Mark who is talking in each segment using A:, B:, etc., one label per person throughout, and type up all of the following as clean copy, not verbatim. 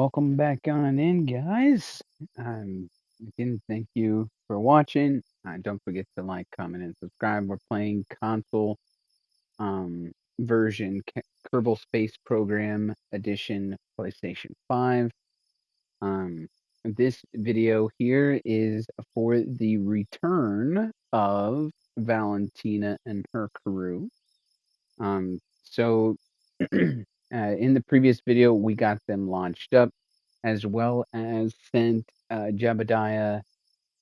A: welcome back on in, guys. Again, thank you for watching. Don't forget to like, comment, and subscribe. We're playing console um, version Kerbal Space Program Edition PlayStation 5. Um, this video here is for the return of Valentina and her crew. So in the previous video, we got them launched up, as well as sent Jebediah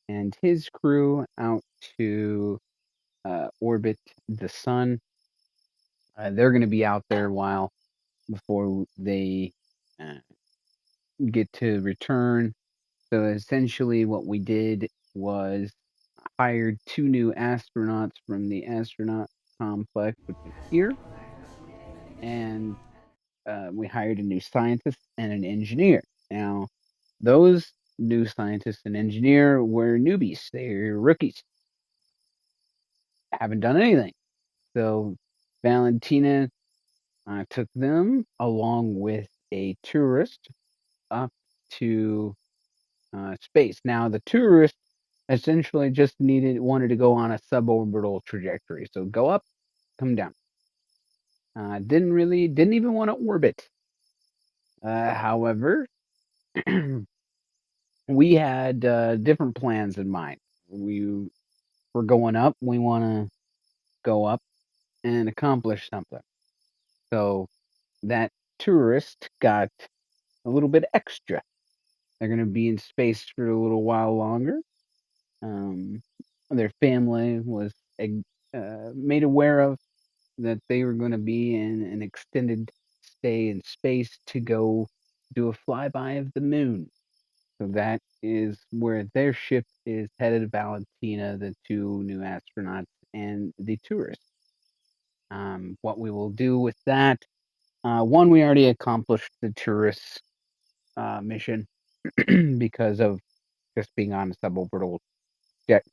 A: and his crew out to orbit the sun. They're going to be out there a while before they uh, get to return. So essentially, what we did was hired 2 new astronauts from the astronaut complex, which is here, and we hired a new scientist and an engineer. Now, those new scientists and engineer were newbies. They're rookies. Haven't done anything. So Valentina took them along with a tourist up to space. Now, the tourist essentially just wanted to go on a suborbital trajectory. So go up, come down. Didn't even want to orbit. However, we had different plans in mind. We were going up. We want to go up and accomplish something. So that tourist got a little bit extra. They're going to be in space for a little while longer. Um, their family was made aware of that they were going to be in an extended stay in space to go do a flyby of the moon. So that is where their ship is headed, Valentina, the 2 new astronauts, and the tourist. What we will do with that, one, we already accomplished the tourist mission because of just being on a suborbital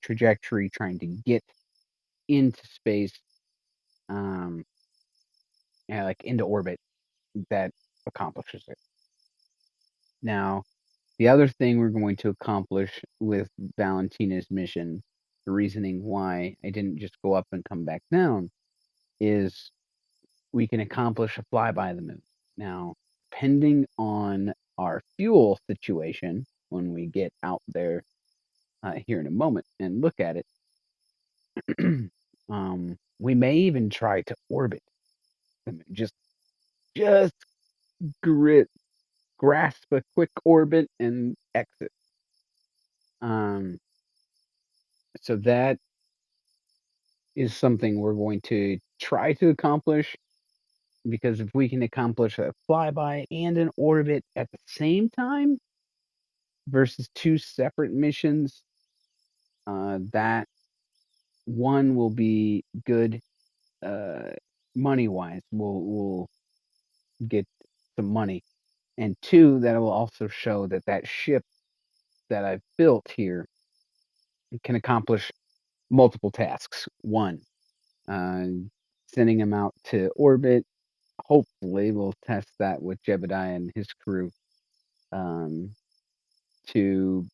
A: trajectory, trying to get into space, like into orbit. That accomplishes it. Now, the other thing we're going to accomplish with Valentina's mission, the reasoning why I didn't just go up and come back down, is we can accomplish a flyby of the moon. Now, depending on our fuel situation when we get out there here in a moment and look at it, we may even try to orbit them. Just grasp a quick orbit and exit. Um, so that is something we're going to try to accomplish, because if we can accomplish a flyby and an orbit at the same time versus 2 separate missions, that one will be good money wise. We'll get some money, and 2, that will also show that that ship that I've built here can accomplish multiple tasks. One, uh, sending them out to orbit. Hopefully, we'll test that with Jebediah and his crew um, to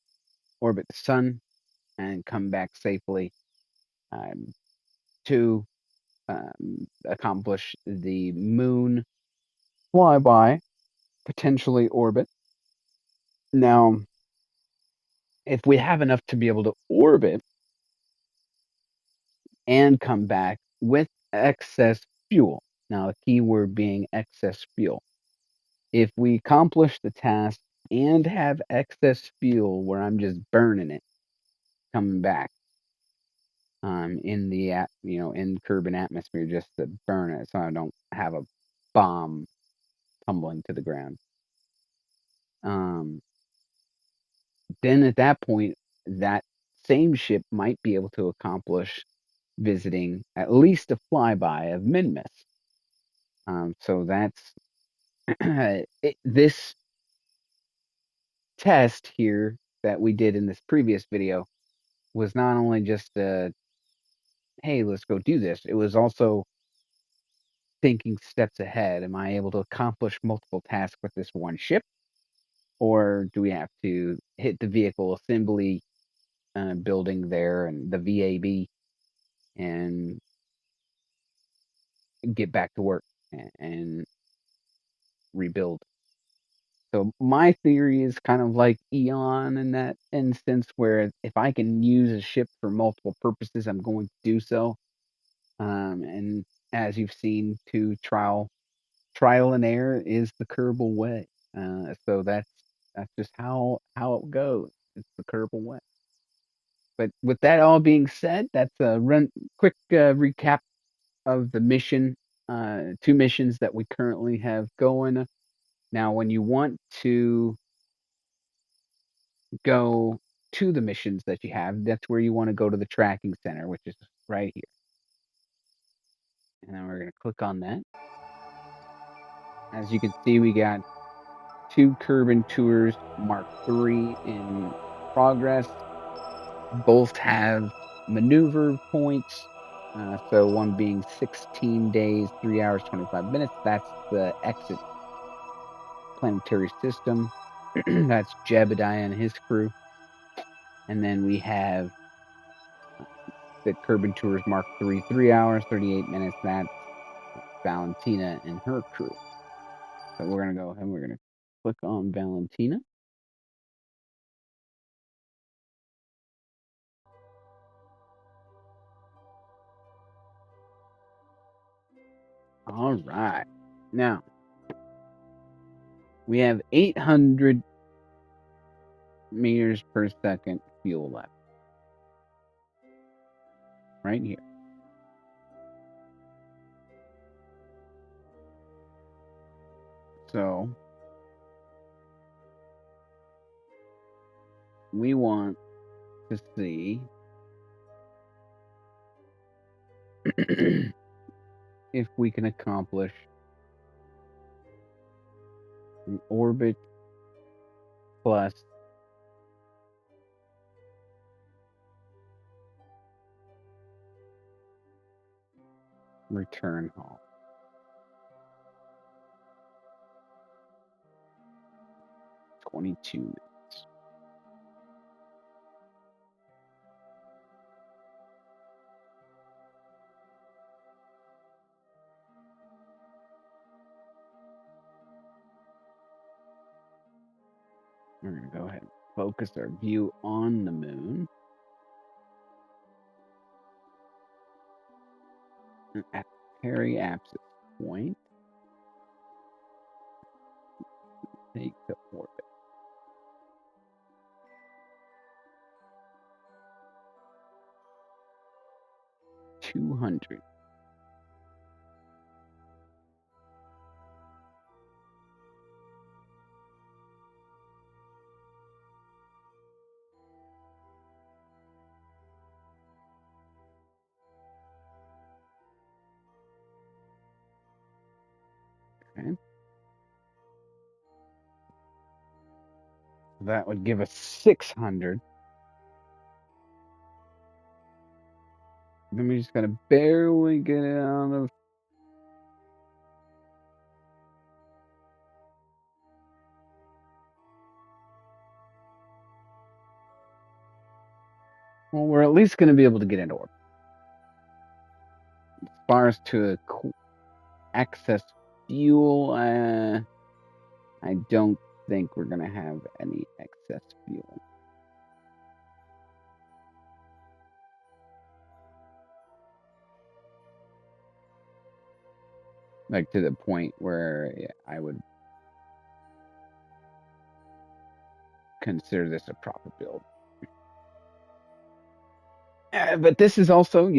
A: orbit the sun and come back safely. Um, 2, accomplish the moon flyby, potentially orbit. Now, if we have enough to be able to orbit and come back with excess fuel, now the key word being excess fuel. If we accomplish the task and have excess fuel where I'm just burning it coming back in the in Kerbal atmosphere, just to burn it so I don't have a bomb tumbling to the ground. Then at that point, that same ship might be able to accomplish visiting at least a flyby of Minmus. So that's this test here that we did in this previous video was not only just hey, let's go do this. It was also thinking steps ahead. Am I able to accomplish multiple tasks with this one ship? or do we have to hit the vehicle assembly building there and the VAB and get back to work and rebuild? So my theory is kind of like Eon in that instance, where if I can use a ship for multiple purposes, I'm going to do so. And as you've seen, to trial and error is the Kerbal way. So that's just how it goes. It's the Kerbal way. But with that all being said, that's a quick recap of the mission, two missions that we currently have going. Now, when you want to go to the missions that you have, that's where you want to go to the tracking center, which is right here. And then we're going to click on that. As you can see, we got two Kerbin Tours Mark III in progress. Both have maneuver points. So one being 16 days, 3 hours, 25 minutes. That's the exit planetary system. That's Jebediah and his crew. And then we have the Kerbin Tours Mark III, 3 hours, 38 minutes. That's Valentina and her crew. So we're going to go ahead and we're going to click on Valentina. All right. Now, we have 800 meters per second fuel left. Right here. So, we want to see if we can accomplish an orbit plus return home. 22 minutes. We're going to go ahead and focus our view on the moon. At Periapsis point, take the orbit. 200. Okay. That would give us 600. Then we just gotta barely get it out of. Well, we're at least gonna be able to get into orbit. As far as to access fuel, I don't think we're gonna have any excess fuel. Like to the point where I would consider this a proper build. But this is also,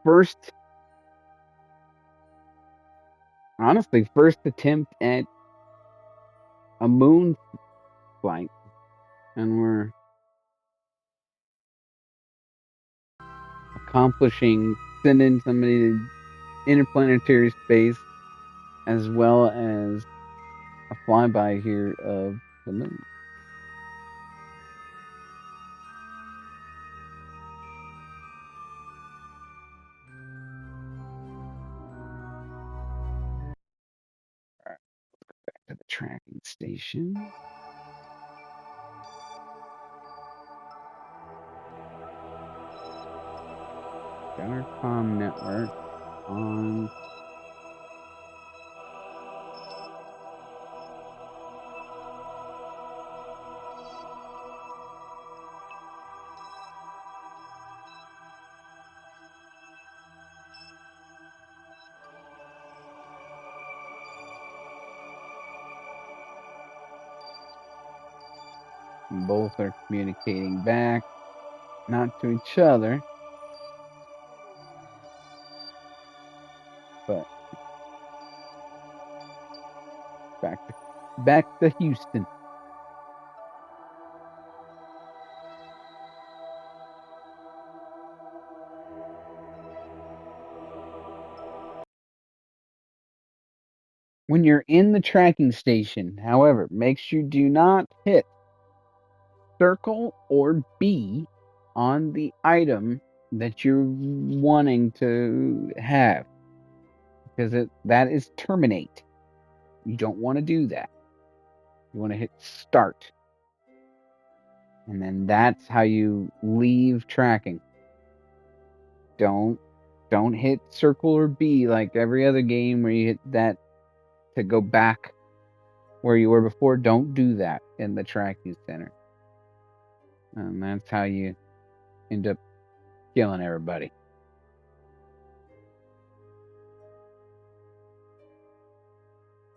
A: first attempt at a moon flight. And we're sending somebody to interplanetary space as well as a flyby here of the moon. All right, let's go back to the track. Station. Got our comm network on. Both are communicating back, not to each other, but back to Houston. When you're in the tracking station, however, make sure you do not hit circle or B on the item that you're wanting to have, because that is terminate. You don't want to do that. You want to hit start, and then that's how you leave tracking. Don't hit circle or B like every other game where you hit that to go back where you were before. Don't do that in the tracking center. And that's how you end up killing everybody.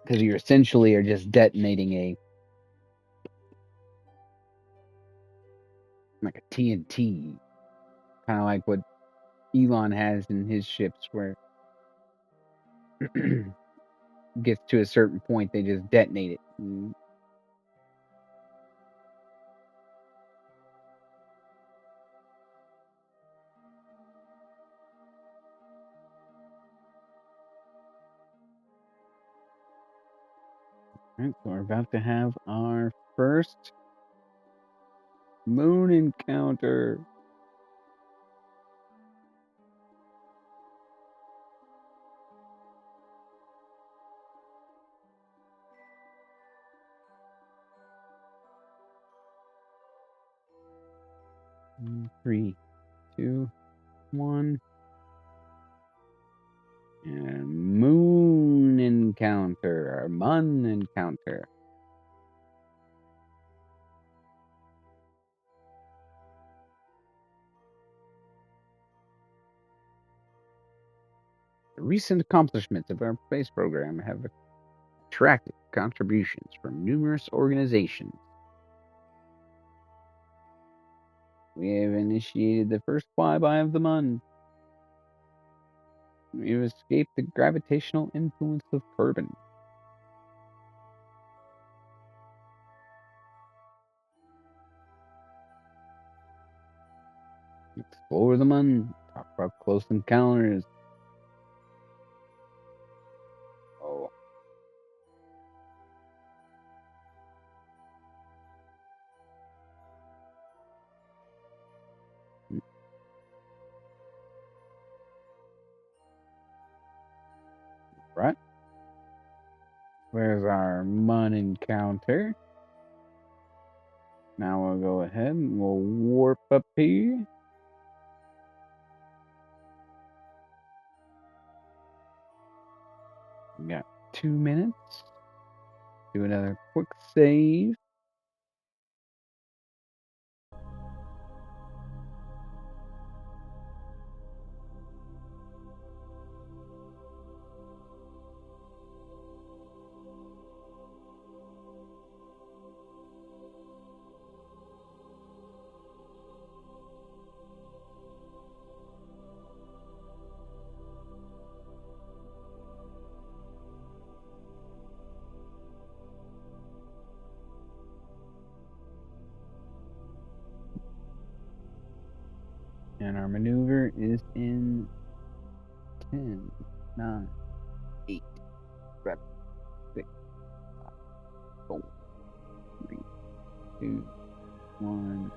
A: Because you essentially are just detonating like a TNT. Kind of like what Elon has in his ships, where gets to a certain point, they just detonate it. Alright, so we're about to have our first moon encounter. Three, two, one. And moon encounter, or mun encounter. The recent accomplishments of our space program have attracted contributions from numerous organizations. We have initiated the first flyby of the Mun. We have escaped the gravitational influence of Kerbal. Explore the Mun. Talk about close encounters. Oh. Right. Where's our Mun encounter? Now we'll go ahead and we'll warp up here. We got 2 minutes. Do another quick save. And our maneuver is in 10, 9, 8, 7, 6, 5, 4, 3, 2, 1.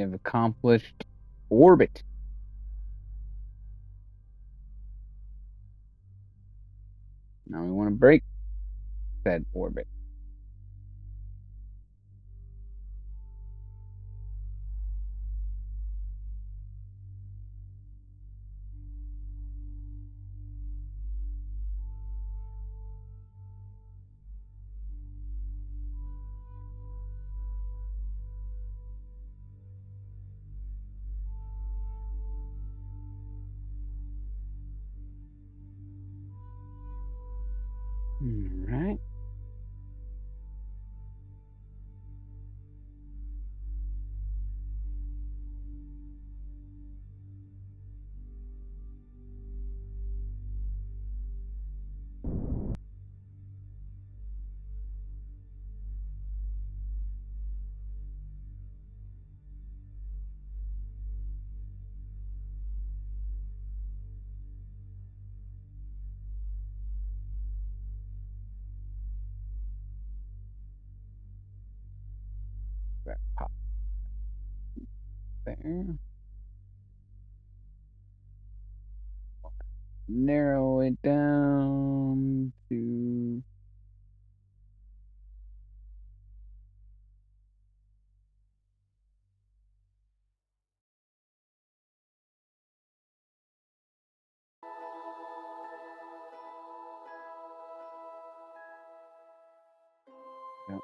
A: have accomplished orbit. Now we want to break that orbit. All right. That pop there. Narrow it down to about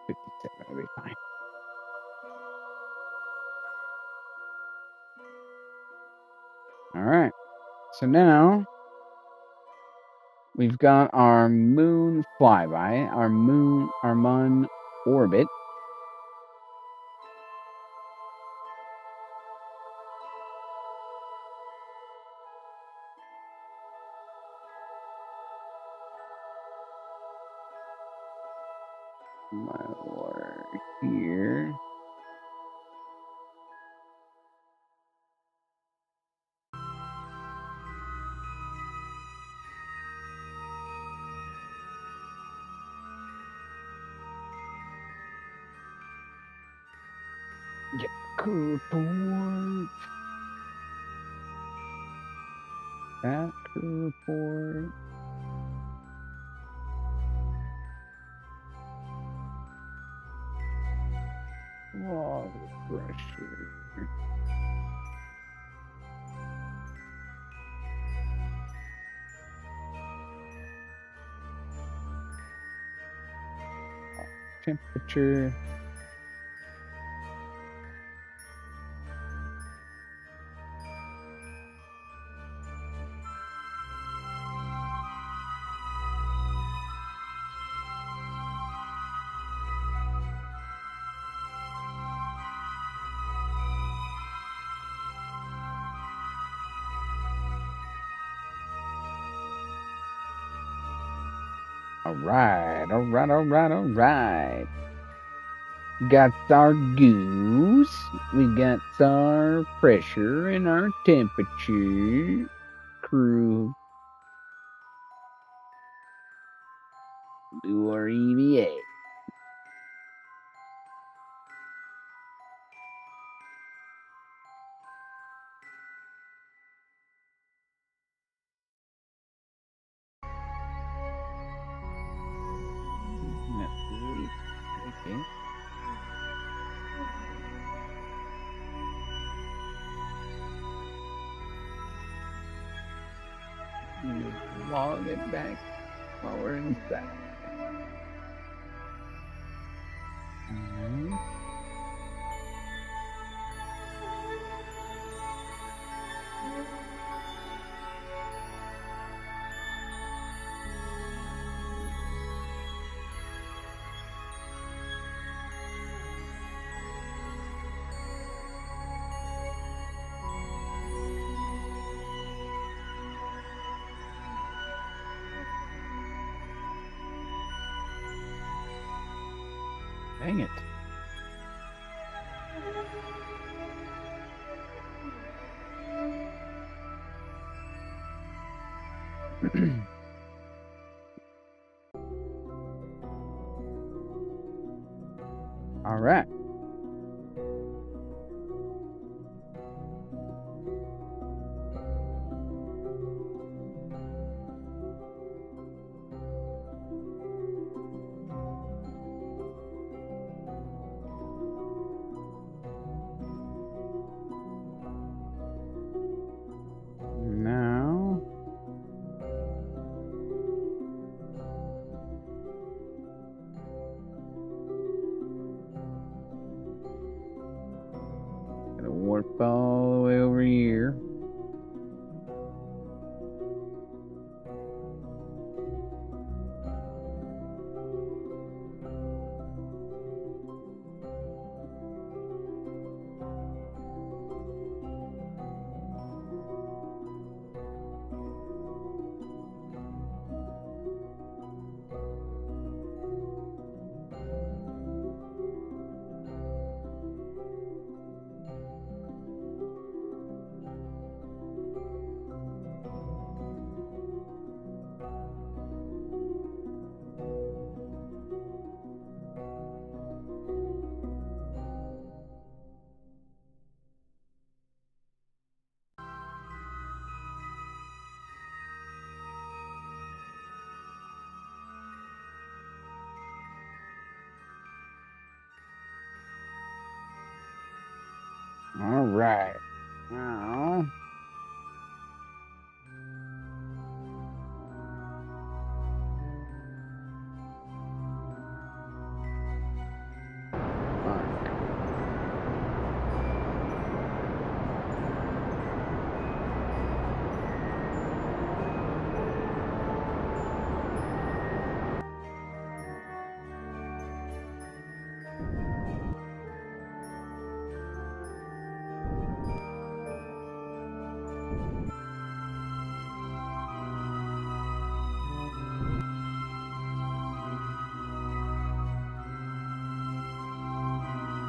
A: 57. It'll be fine. All right. So now we've got our moon flyby, our mun orbit. My order here. Get cool port. That cool port. Water pressure. Temperature. All right. Got our goose. We got our pressure and our temperature. Crew. Do our EVA. Okay. Log it back while we're inside. Alright. Dang it. All right. Now, gotta warp all the way over here. All right. Now, fine.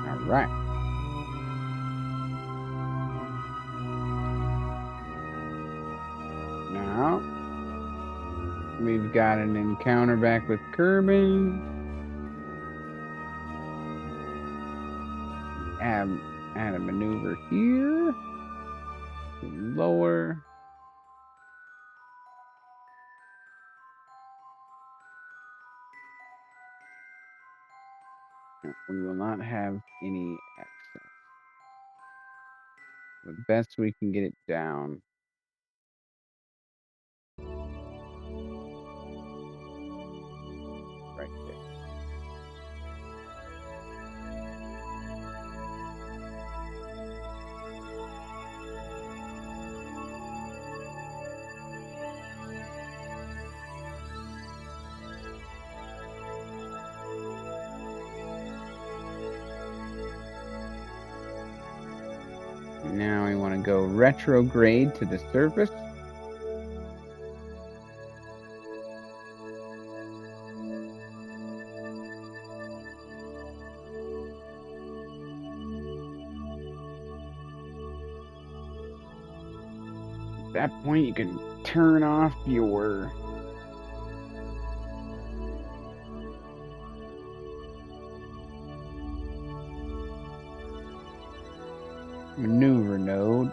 A: All right. Now, we've got an encounter back with Kerbal. Add a maneuver here. Lower. We will not have any access. The best we can get it down. Right there. Now we want to go retrograde to the surface. At that point, you can turn off your maneuver node,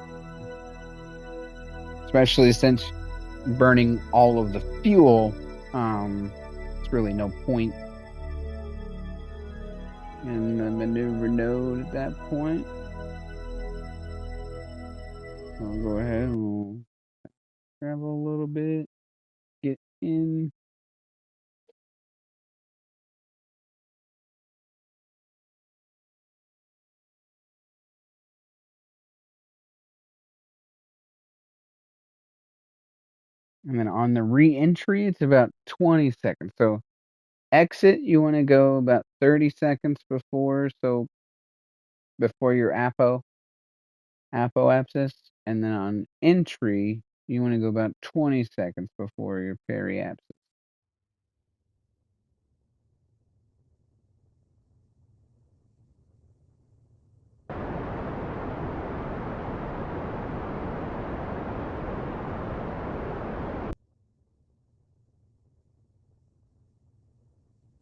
A: especially since burning all of the fuel. It's really no point in the maneuver node at that point. I'll go ahead and we'll travel a little bit, get in. And then on the re-entry, it's about 20 seconds. So exit, you want to go about 30 seconds before, so before your apoapsis, and then on entry, you want to go about 20 seconds before your periapsis.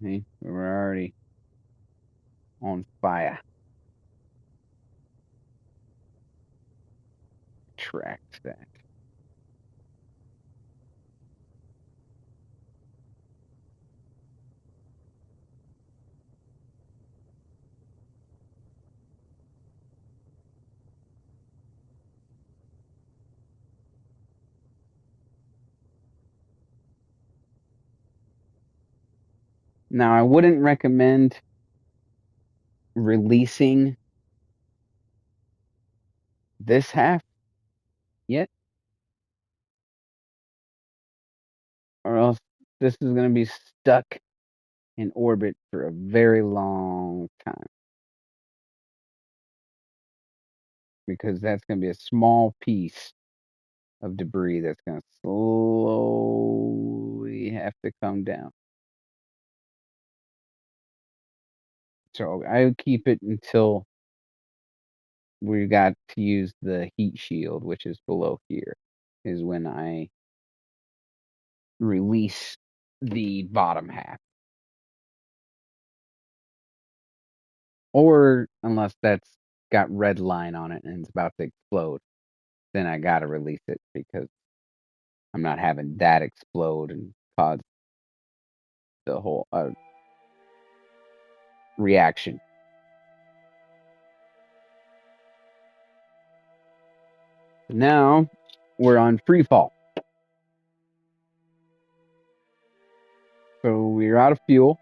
A: See, we're already on fire. Tracks that. Now, I wouldn't recommend releasing this half yet, or else this is going to be stuck in orbit for a very long time because that's going to be a small piece of debris that's going to slowly have to come down. So I would keep it until we got to use the heat shield, which is below here, is when I release the bottom half. Or unless that's got red line on it and it's about to explode, then I gotta release it because I'm not having that explode and cause the whole reaction. Now we're on free fall. So we're out of fuel.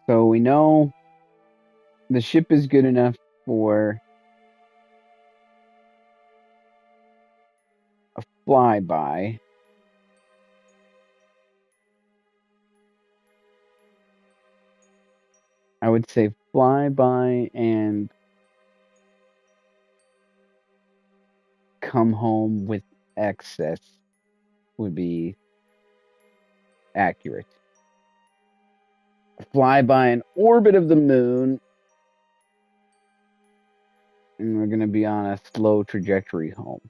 A: So we know the ship is good enough for a flyby. I would say flyby and come home with excess would be accurate. Fly by an orbit of the moon, and we're going to be on a slow trajectory home.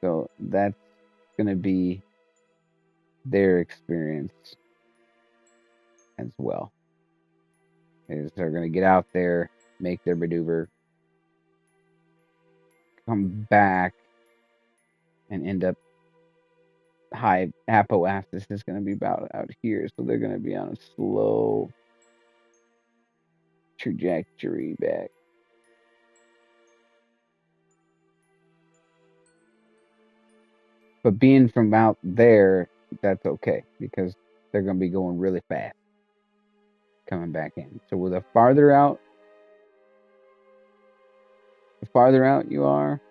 A: So that's going to be their experience as well. Is they're going to get out there, make their maneuver, come back, and end up high apoapsis is going to be about out here. So they're going to be on a slow trajectory back. But being from out there, that's okay because they're going to be going really fast coming back in. So the farther out you are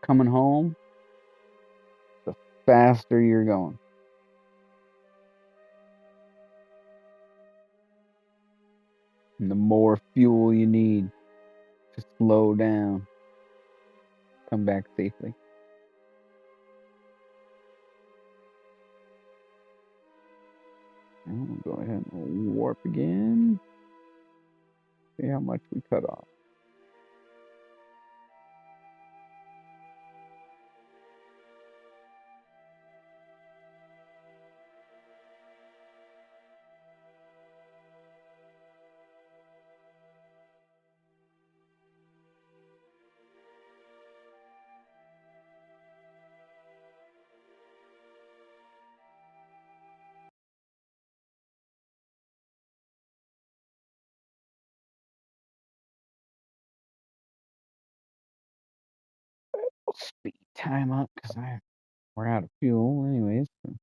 A: coming home, the faster you're going. And the more fuel you need to slow down, come back safely. And we'll go ahead and warp again. See how much we cut off. We'll speed time up because we're out of fuel anyways. So.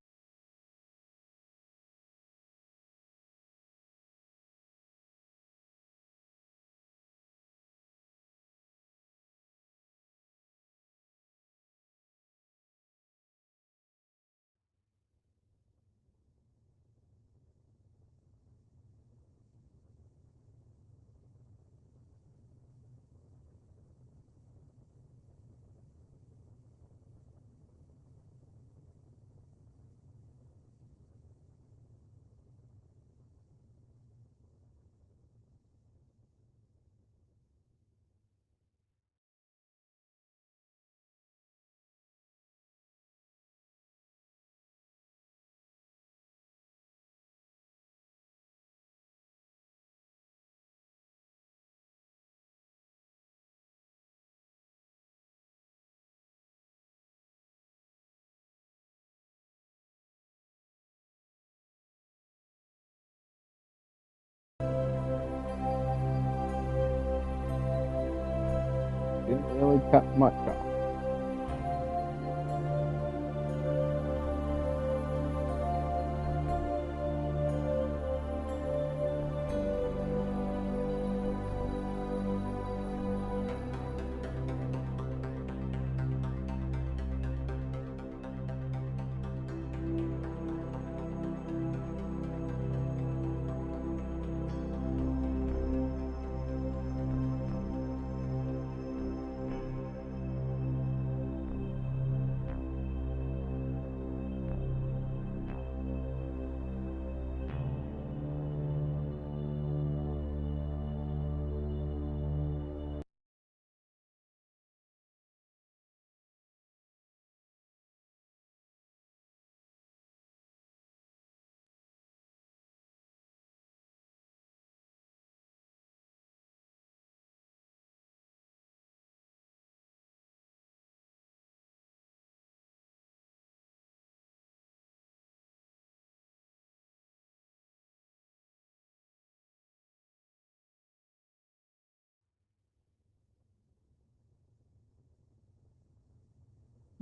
A: didn't really cut much off.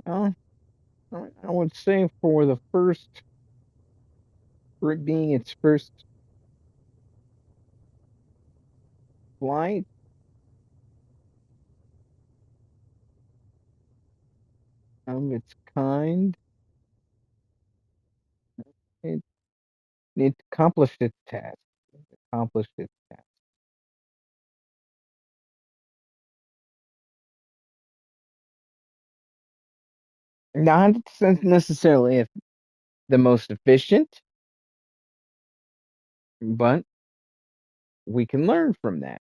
A: Uh, I would say for it being its first flight, its kind, it it accomplished its task. It accomplished its task. Not necessarily the most efficient, but we can learn from that.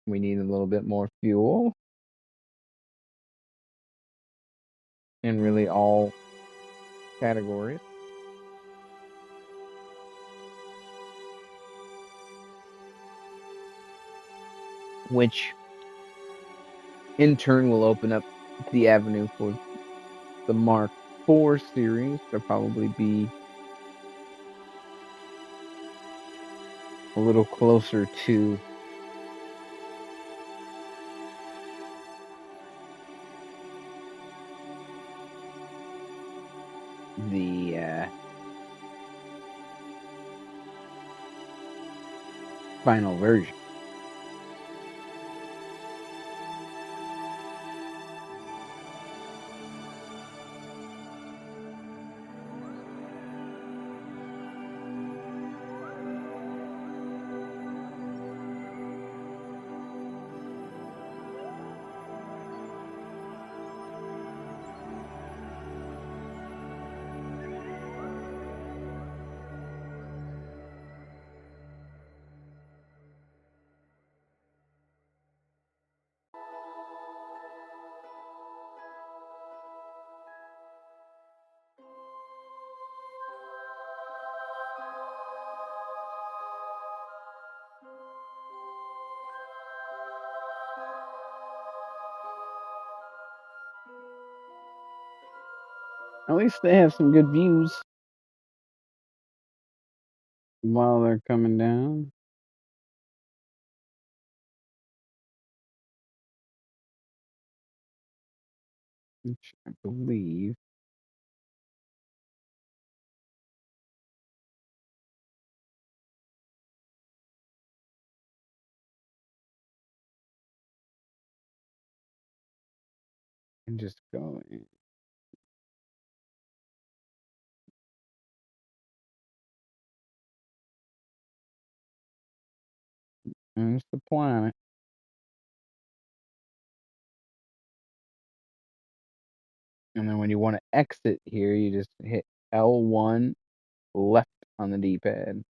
A: We need a little bit more fuel in really all categories, which in turn will open up the avenue for the Mark IV series to probably be a little closer to the final version. At least they have some good views while they're coming down, which I believe. And just go in. There's the planet. And then when you want to exit here, you just hit L1 left on the D-pad.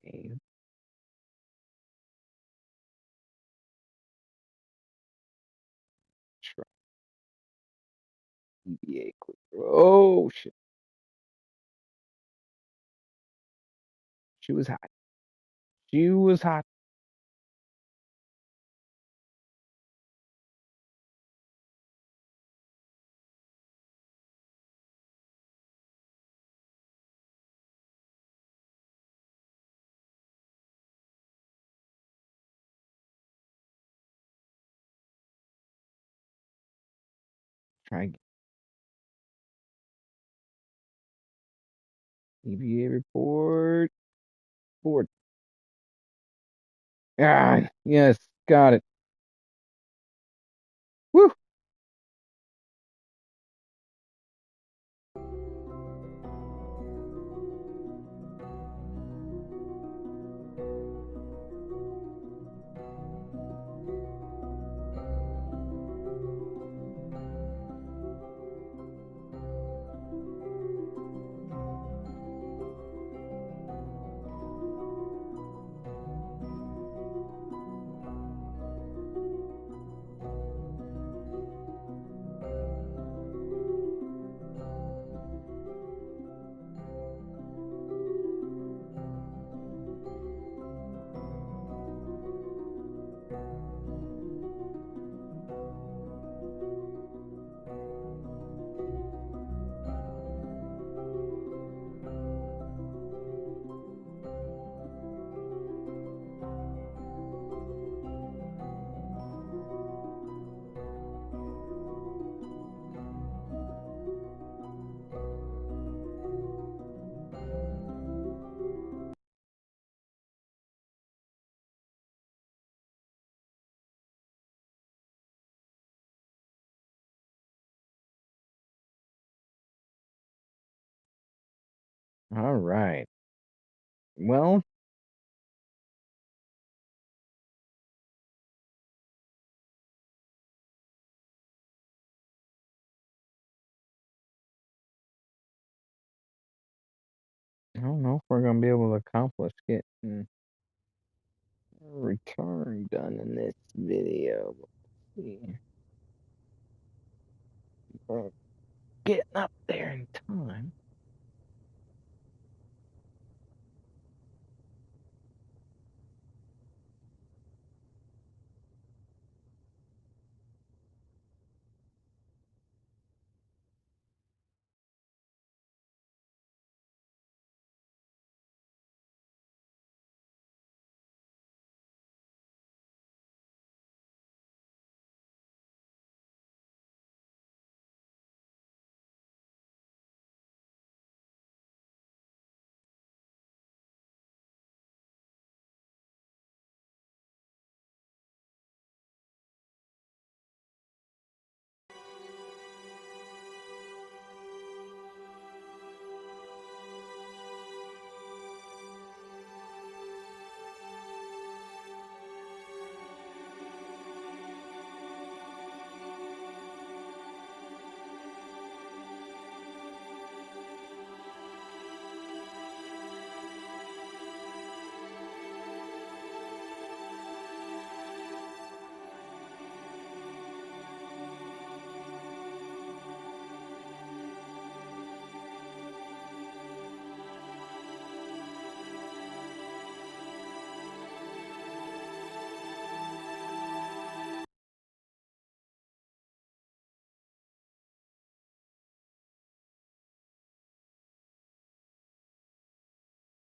A: Save. Try EBA quick. Oh shit. She was hot. She was hot. Try again. EBA report. Board. Ah, yes, got it. Woo! All right. Well, I don't know if we're gonna be able to accomplish getting a return done in this video. Let's see. We're getting up there in time.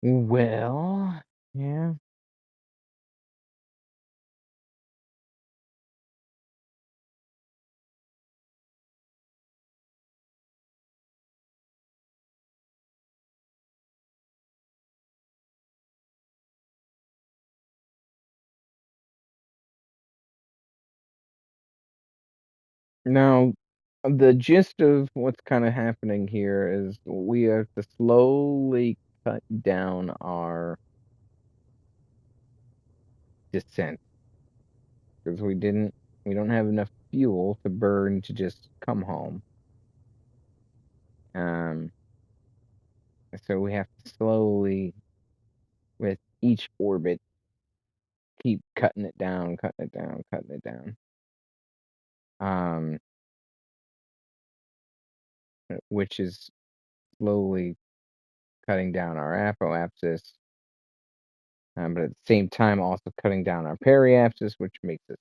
A: Well, yeah. Now, the gist of what's kind of happening here is we have to slowly cut down our descent because we don't have enough fuel to burn to just come home. Um, so we have to slowly, with each orbit, keep cutting it down, cutting it down, cutting it down. Which is slowly cutting down our apoapsis, but at the same time also cutting down our periapsis, which makes us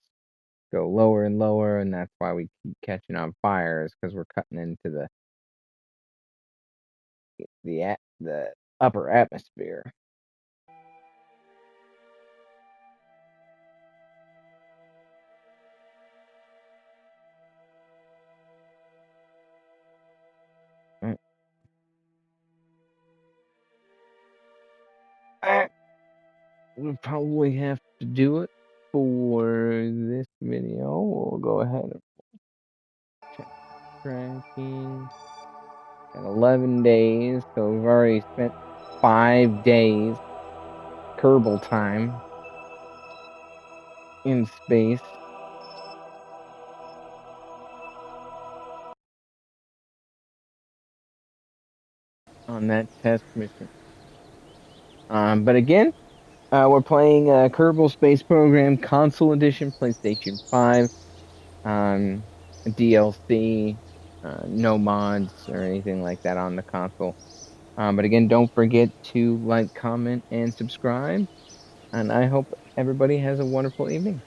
A: go lower and lower, and that's why we keep catching on fire, is because we're cutting into the upper atmosphere. Right. We'll probably have to do it for this video. We'll go ahead and check tracking at 11 days. So we've already spent 5 days Kerbal time in space on that test mission. But again, we're playing Kerbal Space Program Console Edition, PlayStation 5, DLC, no mods or anything like that on the console. But again, don't forget to like, comment, and subscribe. And I hope everybody has a wonderful evening.